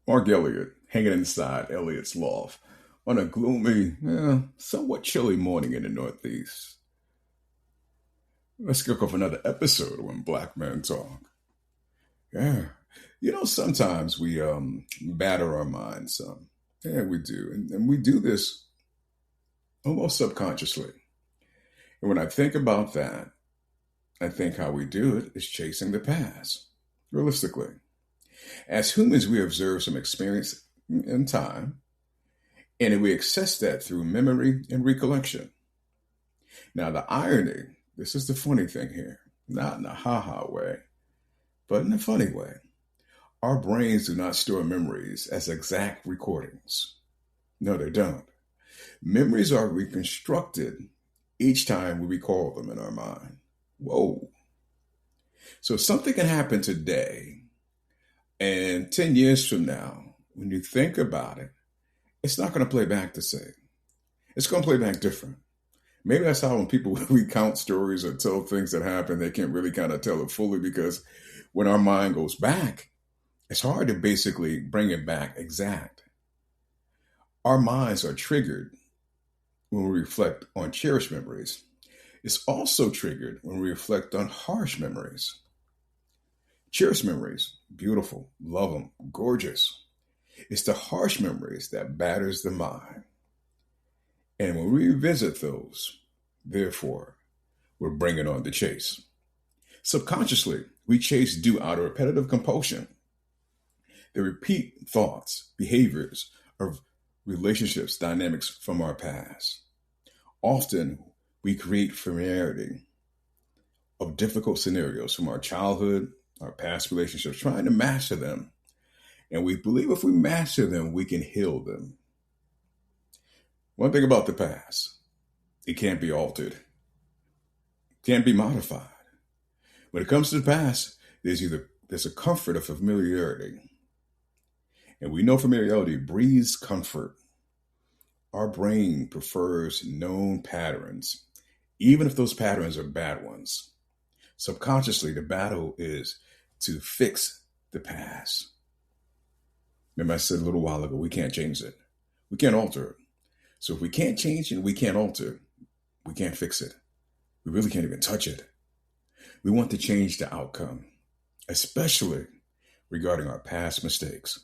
Mark Elliott hanging inside Elliott's loft on a gloomy, somewhat chilly morning in the Northeast. Let's kick off another episode of When Black Men Talk. Yeah. Sometimes we batter our minds some. Yeah, we do. And we do this almost subconsciously. And when I think about that, I think how we do it is chasing the past, realistically. As humans, we observe some experience in time, and we access that through memory and recollection. Now, the irony, this is the funny thing here, not in a ha-ha way, but in a funny way. Our brains do not store memories as exact recordings. No, they don't. Memories are reconstructed each time we recall them in our mind. Whoa. So something can happen today, and 10 years from now, when you think about it, it's not going to play back the same. It's going to play back different. Maybe that's how when people recount stories or tell things that happen, they can't really kind of tell it fully because when our mind goes back, it's hard to basically bring it back exact. Our minds are triggered when we reflect on cherished memories. It's also triggered when we reflect on harsh memories. Cherished memories, beautiful, love them, gorgeous. It's the harsh memories that batters the mind. And when we revisit those, therefore, we're bringing on the chase. Subconsciously, we chase due out of repetitive compulsion. The repeat thoughts, behaviors of relationships, dynamics from our past. Often, we create familiarity of difficult scenarios from our childhood, our past relationships, trying to master them. And we believe if we master them, we can heal them. One thing about the past, it can't be altered, can't be modified. When it comes to the past, there's a comfort of familiarity. And we know familiarity breeds comfort. Our brain prefers known patterns, even if those patterns are bad ones. Subconsciously, the battle is to fix the past. Remember I said a little while ago, we can't change it. We can't alter it. So if we can't change it, we can't alter it. We can't fix it. We really can't even touch it. We want to change the outcome, especially regarding our past mistakes.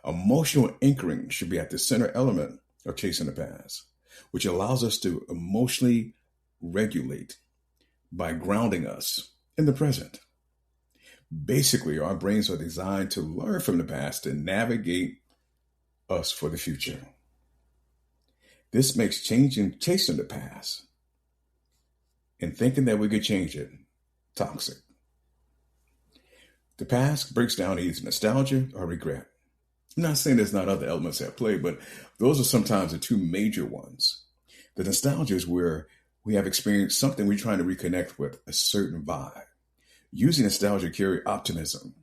Emotional anchoring should be at the center element of chasing the past, which allows us to emotionally regulate by grounding us in the present. Basically, our brains are designed to learn from the past and navigate us for the future. This makes chasing the past and thinking that we could change it toxic. The past breaks down either nostalgia or regret. I'm not saying there's not other elements at play, but those are sometimes the two major ones. The nostalgia is where we have experienced something we're trying to reconnect with, a certain vibe. Using nostalgia carry optimism,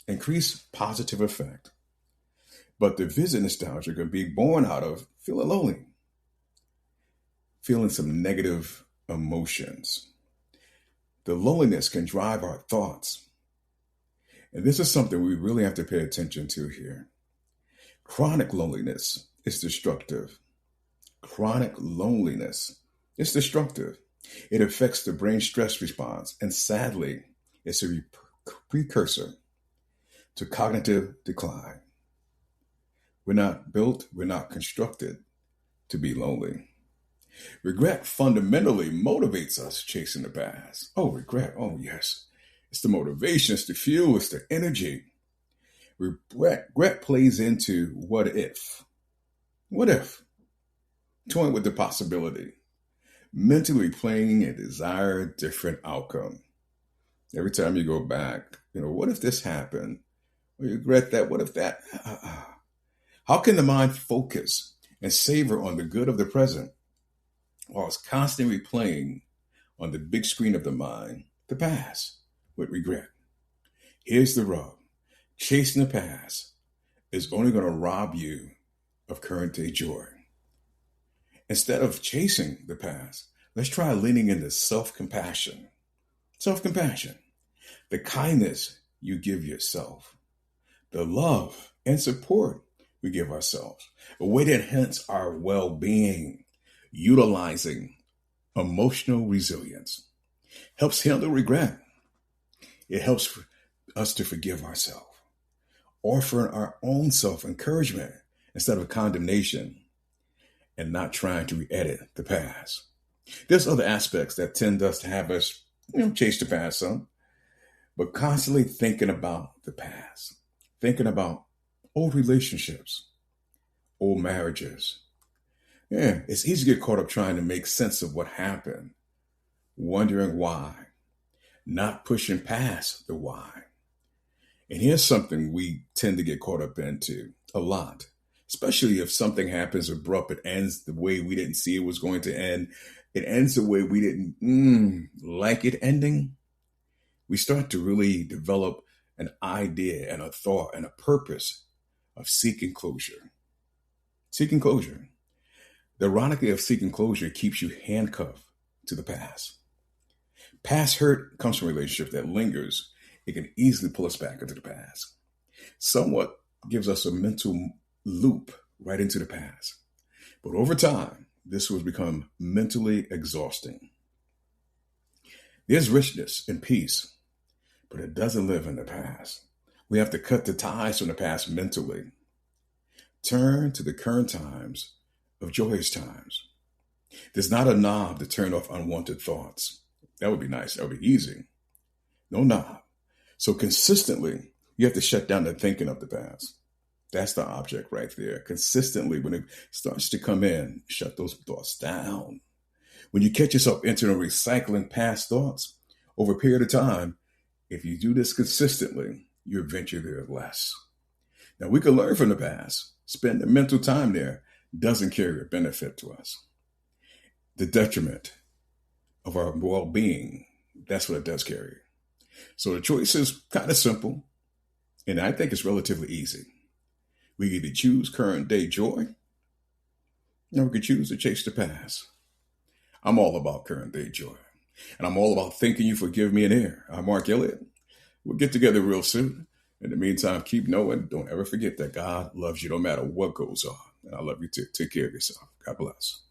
increase positive effect. But the visit nostalgia can be born out of feeling lonely, feeling some negative emotions. The loneliness can drive our thoughts. And this is something we really have to pay attention to here. Chronic loneliness is destructive. Chronic loneliness is destructive. It affects the brain stress response, and sadly, it's a precursor to cognitive decline. We're not built, we're not constructed to be lonely. Regret fundamentally motivates us chasing the past. Oh, regret. Oh, yes. It's the motivation, it's the fuel, it's the energy. Regret plays into what if. What if? Toying with the possibility. Mentally playing a desired different outcome. Every time you go back, what if this happened? Or you regret that, what if that? How can the mind focus and savor on the good of the present while it's constantly playing on the big screen of the mind, the past, with regret? Here's the rub. Chasing the past is only going to rob you of current day joy. Instead of chasing the past, let's try leaning into self-compassion. Self-compassion, the kindness you give yourself, the love and support we give ourselves, a way to enhance our well-being, utilizing emotional resilience, helps handle regret. It helps us to forgive ourselves, offering our own self-encouragement instead of condemnation, and not trying to re-edit the past. There's other aspects that tend us to have us, chase the past some, but constantly thinking about the past, thinking about old relationships, old marriages. Yeah, it's easy to get caught up trying to make sense of what happened, wondering why, not pushing past the why. And here's something we tend to get caught up into a lot, especially if something happens abrupt, it ends the way we didn't see it was going to end. It ends the way we didn't like it ending. We start to really develop an idea and a thought and a purpose of seeking closure. Seeking closure. The ironically of seeking closure keeps you handcuffed to the past. Past hurt comes from a relationship that lingers. It can easily pull us back into the past. Somewhat gives us a mental loop right into the past. But over time, this will become mentally exhausting. There's richness and peace, but it doesn't live in the past. We have to cut the ties from the past mentally. Turn to the current times of joyous times. There's not a knob to turn off unwanted thoughts. That would be nice. That would be easy. No knob. So consistently, you have to shut down the thinking of the past. That's the object right there. Consistently, when it starts to come in, shut those thoughts down. When you catch yourself entering or recycling past thoughts over a period of time, if you do this consistently, you venture there less. Now, we can learn from the past. Spend the mental time there doesn't carry a benefit to us. The detriment of our well-being, that's what it does carry. So the choice is kind of simple, and I think it's relatively easy. We can either choose current day joy, or we can choose to chase the past. I'm all about current day joy, and I'm all about thinking you forgive me in air. I'm Mark Elliott. We'll get together real soon. In the meantime, keep knowing, don't ever forget that God loves you no matter what goes on. And I love you too. Take care of yourself. God bless.